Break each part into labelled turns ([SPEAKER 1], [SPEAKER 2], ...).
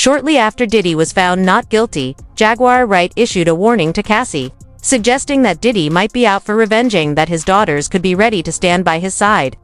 [SPEAKER 1] Shortly after Diddy was found not guilty, Jaguar Wright issued a warning to Cassie, suggesting that Diddy might be out for revenging that his daughters could be ready to stand by his side.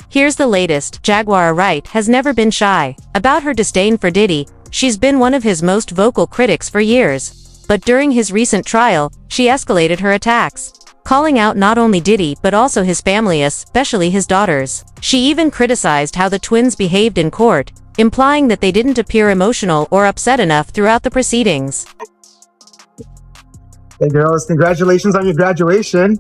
[SPEAKER 1] Here's the latest. Jaguar Wright has never been shy about her disdain for Diddy. She's been one of his most vocal critics for years. But during his recent trial, she escalated her attacks, calling out not only Diddy but also his family, especially his daughters. She even criticized how the twins behaved in court, implying that they didn't appear emotional or upset enough throughout the proceedings.
[SPEAKER 2] Hey girls, congratulations on your graduation.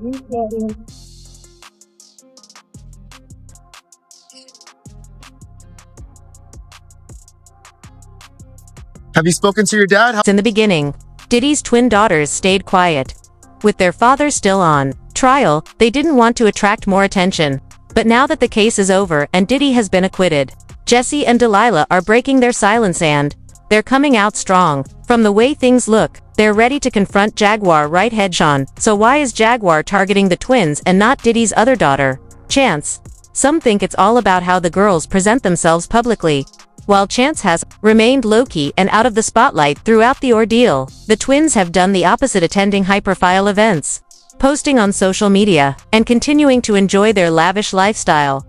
[SPEAKER 2] Have you spoken to your dad?
[SPEAKER 1] In the beginning, Diddy's twin daughters stayed quiet. With their father still on trial, they didn't want to attract more attention. But now that the case is over and Diddy has been acquitted, Jessie and Delilah are breaking their silence and they're coming out strong. From the way things look, they're ready to confront Jaguar Wright head-on. So why is Jaguar targeting the twins and not Diddy's other daughter, Chance? Some think it's all about how the girls present themselves publicly. While Chance has remained low-key and out of the spotlight throughout the ordeal, the twins have done the opposite, attending high-profile events, posting on social media, and continuing to enjoy their lavish lifestyle.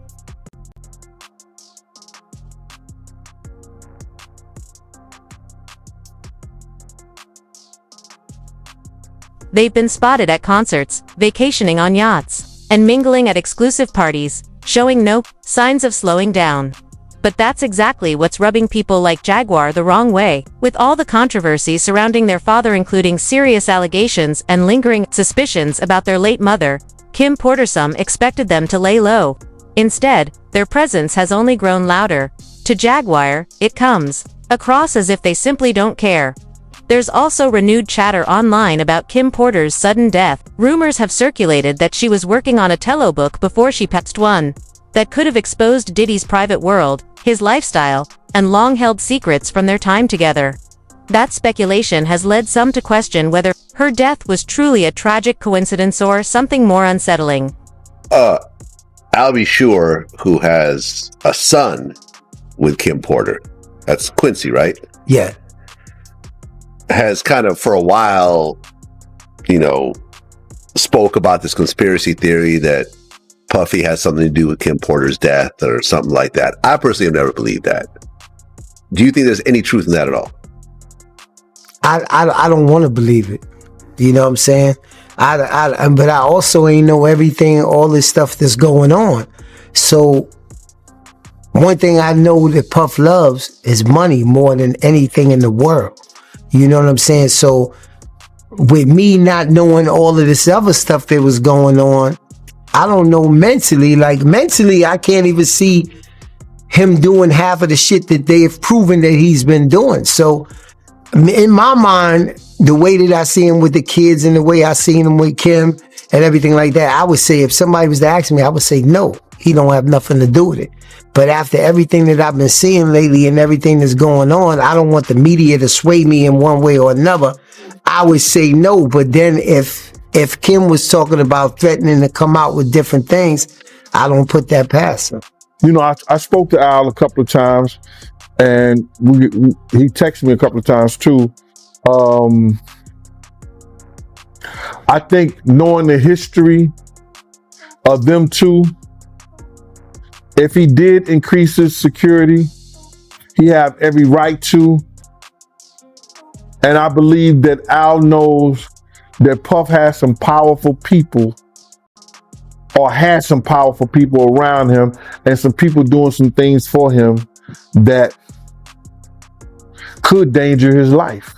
[SPEAKER 1] They've been spotted at concerts, vacationing on yachts, and mingling at exclusive parties, showing no signs of slowing down. But that's exactly what's rubbing people like Jaguar the wrong way. With all the controversy surrounding their father, including serious allegations and lingering suspicions about their late mother, Kim Porter, some expected them to lay low. Instead, their presence has only grown louder. To Jaguar, it comes across as if they simply don't care. There's also renewed chatter online about Kim Porter's sudden death. Rumors have circulated that she was working on a Tello book before she passed, one that could have exposed Diddy's private world, his lifestyle, and long-held secrets from their time together. That speculation has led some to question whether her death was truly a tragic coincidence or something more unsettling.
[SPEAKER 3] I'll be sure who has a son with Kim Porter. That's Quincy, right?
[SPEAKER 4] Yeah.
[SPEAKER 3] Has kind of for a while, spoke about this conspiracy theory that Puffy has something to do with Kim Porter's death or something like that. I personally have never believed that. Do you think there's any truth in that at all?
[SPEAKER 4] I don't want to believe it. You know what I'm saying? But I also ain't know everything, all this stuff that's going on. So one thing I know that Puff loves is money more than anything in the world. You know what I'm saying? So with me not knowing all of this other stuff that was going on, I don't know mentally. Like mentally, I can't even see him doing half of the shit that they have proven that he's been doing. So in my mind, the way that I see him with the kids and the way I seen him with Kim and everything like that, I would say if somebody was to ask me, I would say no, he don't have nothing to do with it. But after everything that I've been seeing lately and everything that's going on, I don't want the media to sway me in one way or another. I would say no. But then if Kim was talking about threatening to come out with different things, I don't put that past him.
[SPEAKER 5] I spoke to Al a couple of times, and he texted me a couple of times too. I think knowing the history of them two, if he did increase his security, he have every right to. And I believe that Al knows that Puff has some powerful people, or had some powerful people around him, and some people doing some things for him that could danger his life.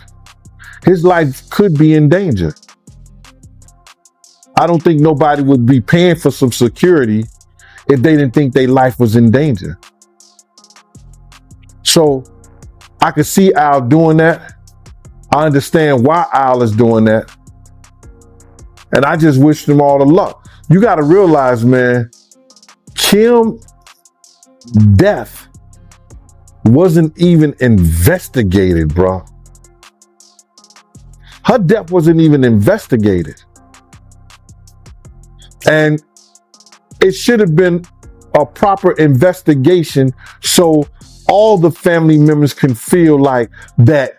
[SPEAKER 5] His life could be in danger. I don't think nobody would be paying for some security if they didn't think their life was in danger. So I could see Al doing that. I understand why Al is doing that. And I just wish them all the luck. You got to realize, man, Kim's death wasn't even investigated, bro. Her death wasn't even investigated. And it should have been a proper investigation so all the family members can feel like that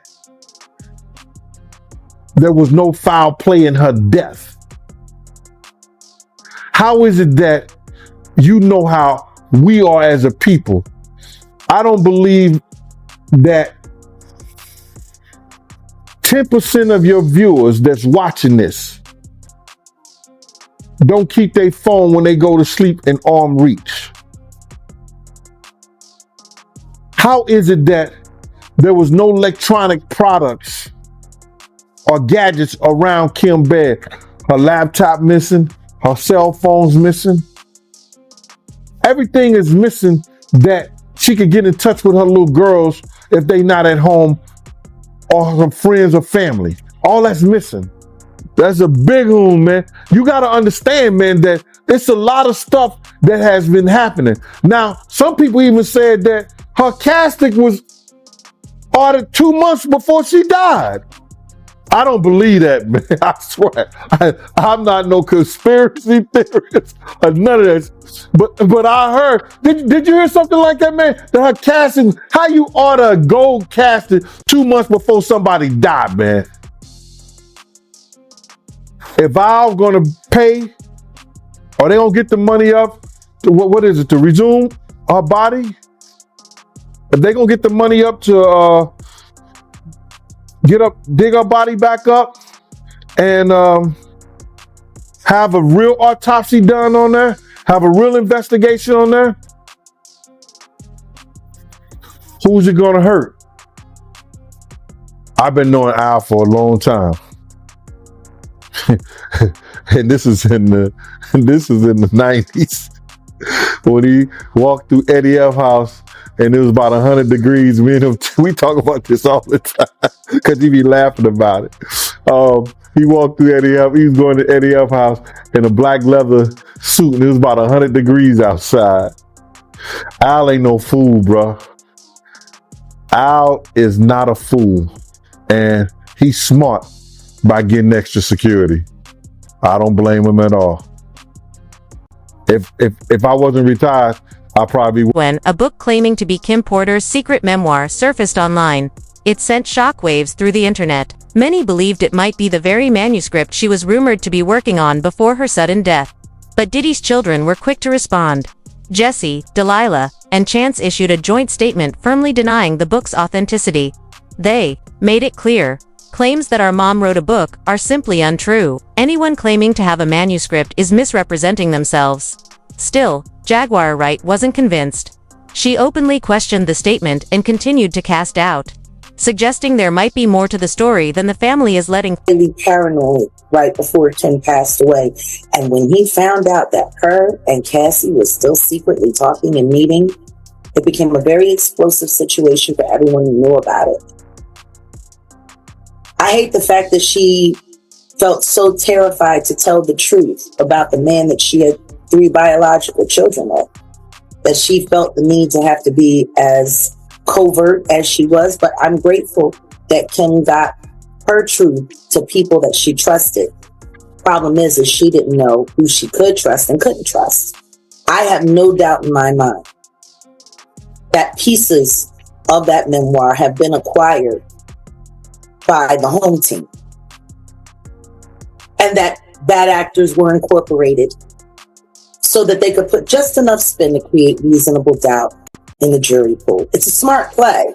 [SPEAKER 5] there was no foul play in her death? How is it that you know how we are as a people? I don't believe that 10% of your viewers that's watching this don't keep their phone when they go to sleep in arm reach. How is it that there was no electronic products or gadgets around Kim's bed? Her laptop missing, her cell phone's missing. Everything is missing that she could get in touch with her little girls if they not at home, or her friends or family. All that's missing. That's a big one, man. You got to understand, man, that it's a lot of stuff that has been happening. Now, some people even said that her casket was ordered 2 months before she died. I don't believe that, man. I swear. I'm not no conspiracy theorist or none of that. But I heard, did you hear something like that, man? That her casket, how you order a gold casket 2 months before somebody died, man? If I'm gonna pay, or they gonna get the money up, to, what is it, to resume her body? If they gonna get the money up to dig her body back up and have a real autopsy done on there, have a real investigation on there, who's it gonna hurt? I've been knowing Al for a long time. And this is in the 90s when he walked through Eddie F house and it was about 100 degrees. Me and him, we talk about this all the time because he be laughing about it. He walked through Eddie F. He was going to Eddie F house in a black leather suit and it was about 100 degrees outside. Al ain't no fool, bro. Al is not a fool, and he's smart by getting extra security. I don't blame him at all. If I wasn't retired, I probably would.
[SPEAKER 1] When a book claiming to be Kim Porter's secret memoir surfaced online, it sent shockwaves through the internet. Many believed it might be the very manuscript she was rumored to be working on before her sudden death. But Diddy's children were quick to respond. Jesse, Delilah, and Chance issued a joint statement firmly denying the book's authenticity. They made it clear, claims that our mom wrote a book are simply untrue. Anyone claiming to have a manuscript is misrepresenting themselves. Still, Jaguar Wright wasn't convinced. She openly questioned the statement and continued to cast doubt, suggesting there might be more to the story than the family is letting.
[SPEAKER 6] Really paranoid right before Kim passed away. And when he found out that her and Cassie was still secretly talking and meeting, it became a very explosive situation for everyone who knew about it. I hate the fact that she felt so terrified to tell the truth about the man that she had 3 biological children with, that she felt the need to have to be as covert as she was. But I'm grateful that Kim got her truth to people that she trusted. Problem is she didn't know who she could trust and couldn't trust. I have no doubt in my mind that pieces of that memoir have been acquired by the home team, and that bad actors were incorporated so that they could put just enough spin to create reasonable doubt in the jury pool. It's a smart play,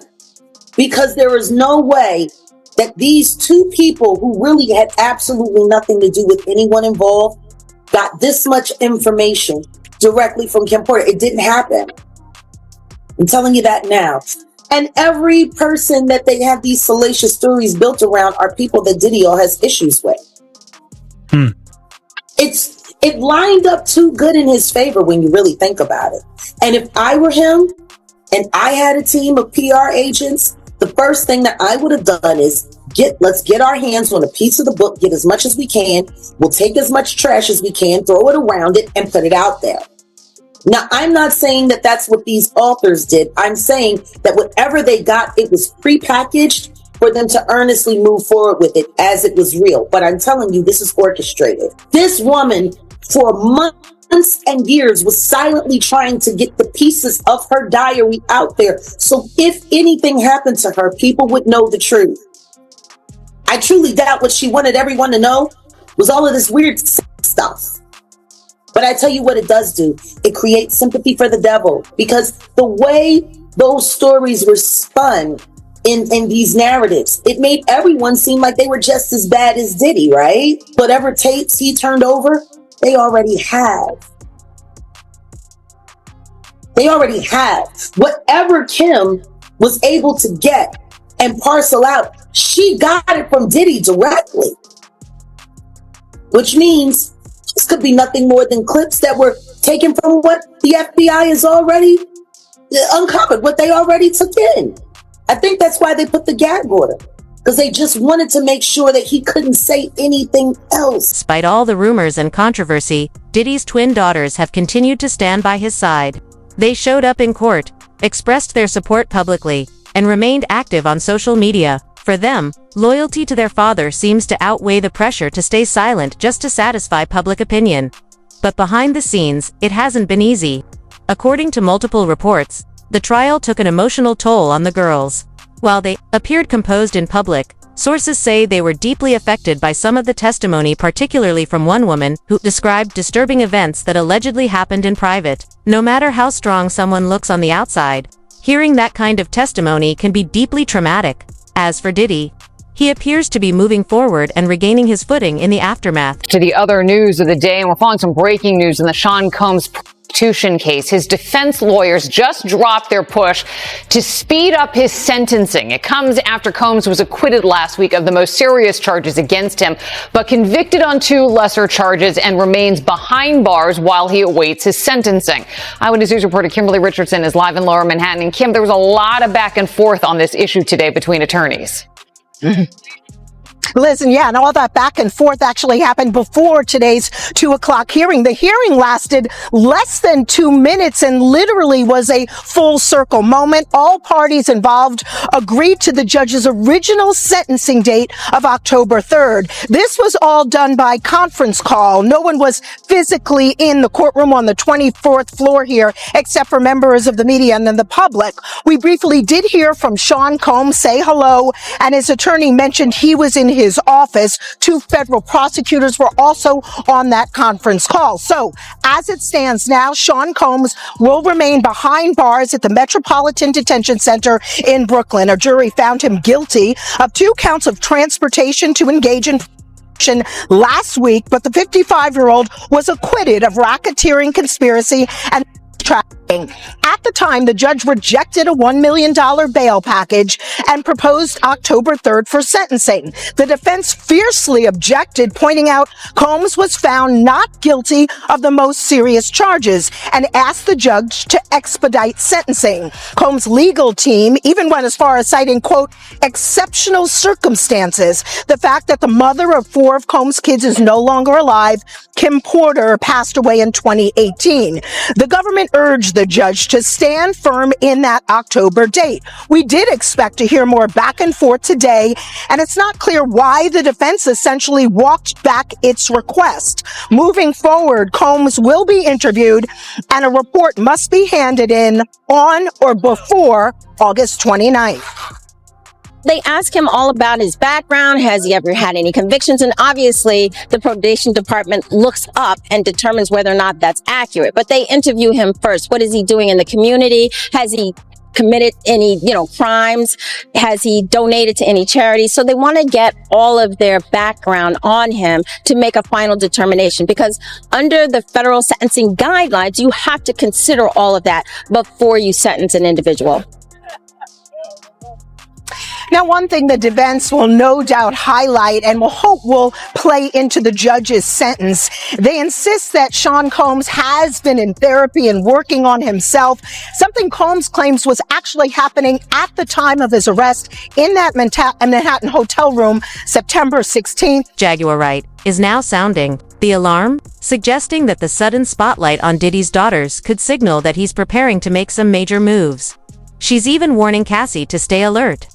[SPEAKER 6] because there is no way that these 2 people who really had absolutely nothing to do with anyone involved got this much information directly from Kim Porter. It didn't happen. I'm telling you that now. And every person that they have these salacious stories built around are people that Diddy has issues with. It lined up too good in his favor when you really think about it. And if I were him and I had a team of PR agents, the first thing that I would have done is let's get our hands on a piece of the book, get as much as we can. We'll take as much trash as we can, throw it around it, and put it out there. Now, I'm not saying that that's what these authors did. I'm saying that whatever they got, it was prepackaged for them to earnestly move forward with it as it was real. But I'm telling you, this is orchestrated. This woman, for months months and years was silently trying to get the pieces of her diary out there. So if anything happened to her, people would know the truth. I truly doubt what she wanted everyone to know was all of this weird stuff. But I tell you what it does do. It creates sympathy for the devil, because the way those stories were spun in these narratives, it made everyone seem like they were just as bad as Diddy, right? Whatever tapes he turned over, they already have. They already have. Whatever Kim was able to get and parcel out, she got it from Diddy directly. Which means this could be nothing more than clips that were taken from what the FBI has already uncovered, what they already took in. I think that's why they put the gag order, because they just wanted to make sure that he couldn't say anything else.
[SPEAKER 1] Despite all the rumors and controversy, Diddy's twin daughters have continued to stand by his side. They showed up in court, expressed their support publicly, and remained active on social media. For them, loyalty to their father seems to outweigh the pressure to stay silent just to satisfy public opinion. But behind the scenes, it hasn't been easy. According to multiple reports, the trial took an emotional toll on the girls. While they appeared composed in public, sources say they were deeply affected by some of the testimony, particularly from one woman who described disturbing events that allegedly happened in private. No matter how strong someone looks on the outside, hearing that kind of testimony can be deeply traumatic. As for Diddy, he appears to be moving forward and regaining his footing in the aftermath.
[SPEAKER 7] To the other news of the day, and we're following some breaking news in the Sean Combs prostitution case. His defense lawyers just dropped their push to speed up his sentencing. It comes after Combs was acquitted last week of the most serious charges against him, but convicted on 2 lesser charges and remains behind bars while he awaits his sentencing. Eyewitness News reporter Kimberly Richardson is live in Lower Manhattan. And Kim, there was a lot of back and forth on this issue today between attorneys.
[SPEAKER 8] Listen, yeah, and all that back and forth actually happened before today's 2:00 hearing. The hearing lasted less than 2 minutes and literally was a full circle moment. All parties involved agreed to the judge's original sentencing date of October 3rd. This was all done by conference call. No one was physically in the courtroom on the 24th floor here, except for members of the media and then the public. We briefly did hear from Sean Combs say hello, and his attorney mentioned he was in his office. 2 federal prosecutors were also on that conference call. So, as it stands now, Sean Combs will remain behind bars at the Metropolitan Detention Center in Brooklyn. A jury found him guilty of 2 counts of transportation to engage in last week, but the 55-year-old was acquitted of racketeering, conspiracy, and trafficking. At the time, the judge rejected a $1 million bail package and proposed October 3rd for sentencing. The defense fiercely objected, pointing out Combs was found not guilty of the most serious charges and asked the judge to expedite sentencing. Combs' legal team even went as far as citing, quote, exceptional circumstances. The fact that the mother of 4 of Combs' kids is no longer alive, Kim Porter, passed away in 2018. The government urged the judge to stand firm in that October date. We did expect to hear more back and forth today, and it's not clear why the defense essentially walked back its request. Moving forward, Combs will be interviewed, and a report must be handed in on or before August 29th.
[SPEAKER 9] They ask him all about his background. Has he ever had any convictions? And obviously, the probation department looks up and determines whether or not that's accurate. But they interview him first. What is he doing in the community? Has he committed any, crimes? Has he donated to any charities? So they want to get all of their background on him to make a final determination, because under the federal sentencing guidelines, you have to consider all of that before you sentence an individual.
[SPEAKER 8] Now, one thing the defense will no doubt highlight and will hope will play into the judge's sentence, they insist that Sean Combs has been in therapy and working on himself, something Combs claims was actually happening at the time of his arrest in that Manhattan hotel room, September 16th.
[SPEAKER 1] Jaguar Wright is now sounding the alarm, suggesting that the sudden spotlight on Diddy's daughters could signal that he's preparing to make some major moves. She's even warning Cassie to stay alert.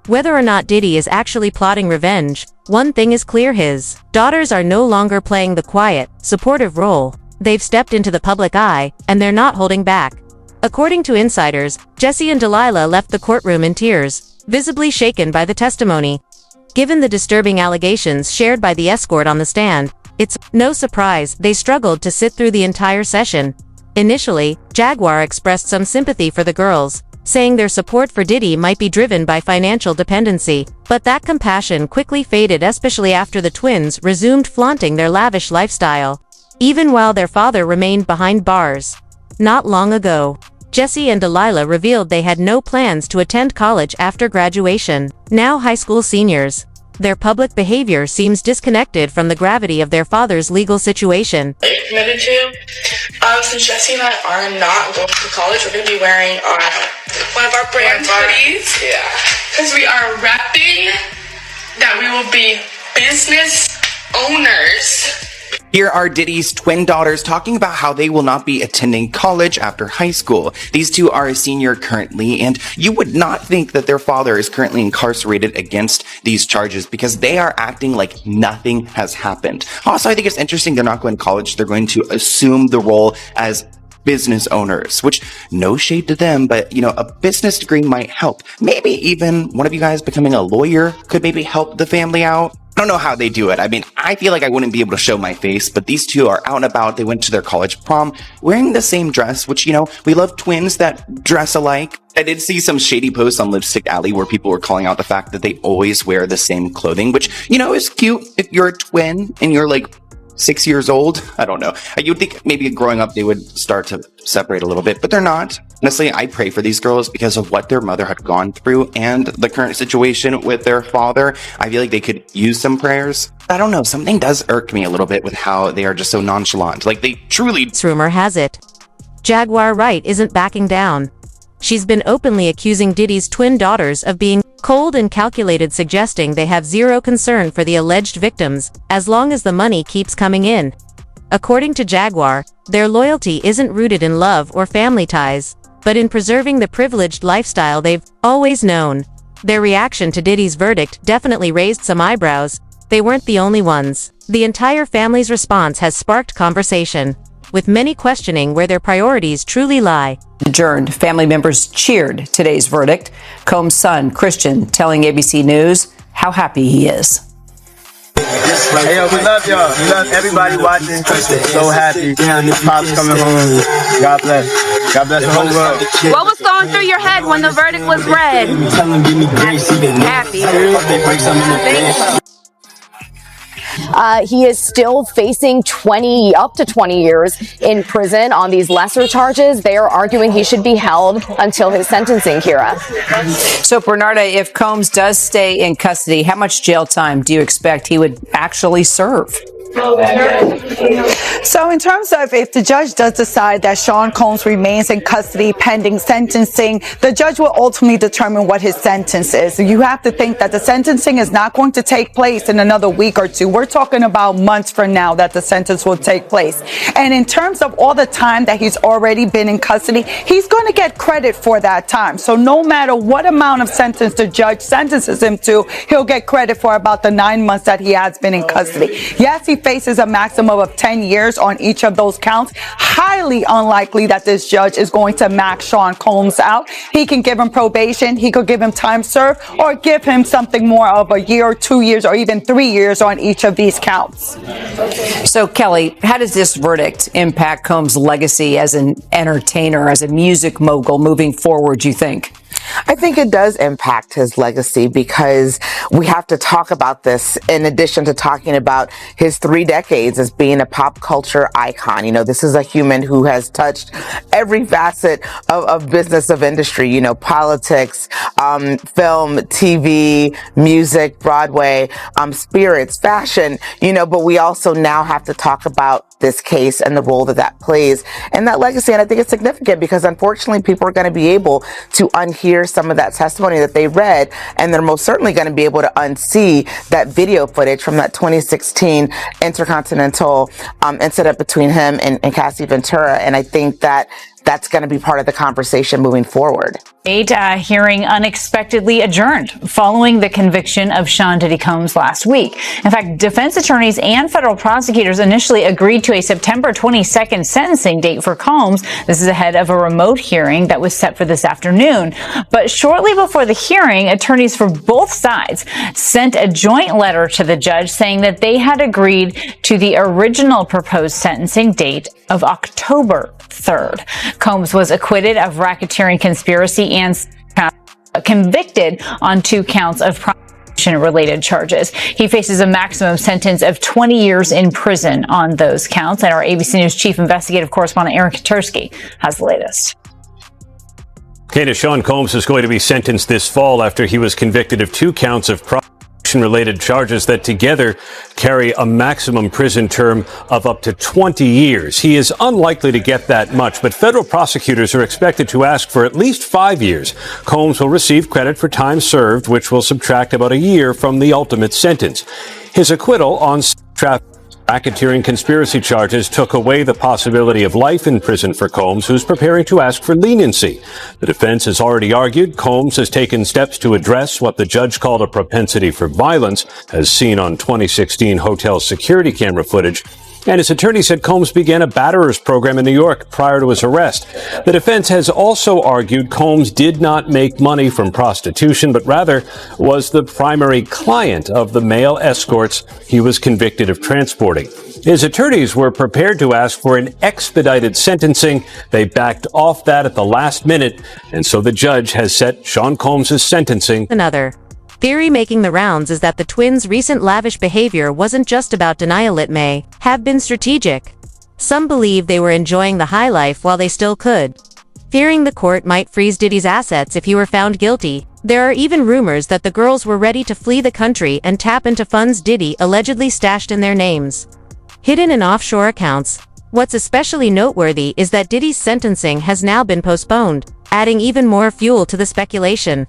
[SPEAKER 1] Whether or not Diddy is actually plotting revenge, one thing is clear: his daughters are no longer playing the quiet, supportive role. They've stepped into the public eye, and they're not holding back. According to insiders, Jesse and Delilah left the courtroom in tears, visibly shaken by the testimony. Given the disturbing allegations shared by the escort on the stand, it's no surprise they struggled to sit through the entire session. Initially, Jaguar expressed some sympathy for the girls, saying their support for Diddy might be driven by financial dependency, but that compassion quickly faded, especially after the twins resumed flaunting their lavish lifestyle, even while their father remained behind bars. Not long ago, Jesse and Delilah revealed they had no plans to attend college after graduation. Now high school seniors. Their public behavior seems disconnected from the gravity of their father's legal situation.
[SPEAKER 10] Committed to. Since Jesse and I are not going to college, we're going to be wearing one of our brand parties. Yeah. Because we are repping that we will be business owners.
[SPEAKER 11] Here are Diddy's twin daughters talking about how they will not be attending college after high school. These two are a senior currently, and you would not think that their father is currently incarcerated against these charges because they are acting like nothing has happened. Also, I think it's interesting they're not going to college. They're going to assume the role as business owners, which no shade to them, but a business degree might help. Maybe even one of you guys becoming a lawyer could maybe help the family out. I don't know how they do it. I mean, I feel like I wouldn't be able to show my face, but these two are out and about. They went to their college prom wearing the same dress, which, we love twins that dress alike. I did see some shady posts on Lipstick Alley where people were calling out the fact that they always wear the same clothing, which, is cute if you're a twin and you're like 6 years old. I don't know. You'd think maybe growing up they would start to separate a little bit, but they're not. Honestly, I pray for these girls because of what their mother had gone through and the current situation with their father. I feel like they could use some prayers. I don't know. Something does irk me a little bit with how they are just so nonchalant. Like they truly...
[SPEAKER 1] Rumor has it, Jaguar Wright isn't backing down. She's been openly accusing Diddy's twin daughters of being cold and calculated, suggesting they have zero concern for the alleged victims, as long as the money keeps coming in. According to Jaguar, their loyalty isn't rooted in love or family ties, but in preserving the privileged lifestyle they've always known. Their reaction to Diddy's verdict definitely raised some eyebrows. They weren't the only ones. The entire family's response has sparked conversation, with many questioning where their priorities truly lie.
[SPEAKER 12] Adjourned. Family members cheered today's verdict. Combs' son, Christian, telling ABC News how happy he is.
[SPEAKER 13] Hey, yo, we love y'all. We love everybody watching. So happy. Pop's coming home. God bless. God bless the whole world.
[SPEAKER 14] What was going through your head when the verdict was read? Happy.
[SPEAKER 15] He is still facing up to 20 years in prison on these lesser charges. They are arguing he should be held until his sentencing, Kira.
[SPEAKER 12] So, Bernarda, if Combs does stay in custody, how much jail time do you expect he would actually serve?
[SPEAKER 16] So in terms of if the judge does decide that Sean Combs remains in custody pending sentencing, the judge will ultimately determine what his sentence is. You have to think that the sentencing is not going to take place in another week or two. We're talking about months from now that the sentence will take place. And in terms of all the time that he's already been in custody, he's going to get credit for that time. So no matter what amount of sentence the judge sentences him to, he'll get credit for about the 9 months that he has been in custody. Yes, he faces a maximum of 10 years on each of those counts. Highly unlikely that this judge is going to max Sean Combs out. He can give him probation, he could give him time served, or give him something more of a year, 2 years, or even 3 years on each of these counts.
[SPEAKER 12] So, Kelly, how does this verdict impact Combs' legacy as an entertainer, as a music mogul moving forward, you think?
[SPEAKER 17] I think it does impact his legacy because we have to talk about this in addition to talking about his 3 decades as being a pop culture icon. This is a human who has touched every facet of business, of industry, politics, film, TV, music, Broadway, spirits, fashion, but we also now have to talk about this case and the role that plays in that legacy. And I think it's significant because unfortunately people are going to be able to unhear some of that testimony that they read, and they're most certainly going to be able to unsee that video footage from that 2016 Intercontinental incident between him and Cassie Ventura. And I think that that's going to be part of the conversation moving forward.
[SPEAKER 18] Hearing unexpectedly adjourned following the conviction of Sean Diddy Combs last week. In fact, defense attorneys and federal prosecutors initially agreed to a September 22nd sentencing date for Combs. This is ahead of a remote hearing that was set for this afternoon. But shortly before the hearing, attorneys for both sides sent a joint letter to the judge saying that they had agreed to the original proposed sentencing date of October 3rd. Combs was acquitted of racketeering, conspiracy, and convicted on 2 counts of prostitution-related charges. He faces a maximum sentence of 20 years in prison on those counts. And our ABC News chief investigative correspondent Aaron Katursky has the latest.
[SPEAKER 19] Okay, Sean Combs is going to be sentenced this fall after he was convicted of 2 counts of prostitution-related charges that together carry a maximum prison term of up to 20 years. He is unlikely to get that much, but federal prosecutors are expected to ask for at least 5 years. Combs will receive credit for time served, which will subtract about a year from the ultimate sentence. His acquittal on racketeering conspiracy charges took away the possibility of life in prison for Combs, who's preparing to ask for leniency. The defense has already argued Combs has taken steps to address what the judge called a propensity for violence, as seen on 2016 hotel security camera footage. And his attorney said Combs began a batterers program in New York prior to his arrest. The defense has also argued Combs did not make money from prostitution, but rather was the primary client of the male escorts he was convicted of transporting. His attorneys were prepared to ask for an expedited sentencing. They backed off that at the last minute, and so the judge has set Sean Combs' sentencing.
[SPEAKER 1] Another theory making the rounds is that the twins' recent lavish behavior wasn't just about denial. It may have been strategic. Some believe they were enjoying the high life while they still could, fearing the court might freeze Diddy's assets if he were found guilty. There are even rumors that the girls were ready to flee the country and tap into funds Diddy allegedly stashed in their names, hidden in offshore accounts. What's especially noteworthy is that Diddy's sentencing has now been postponed, adding even more fuel to the speculation.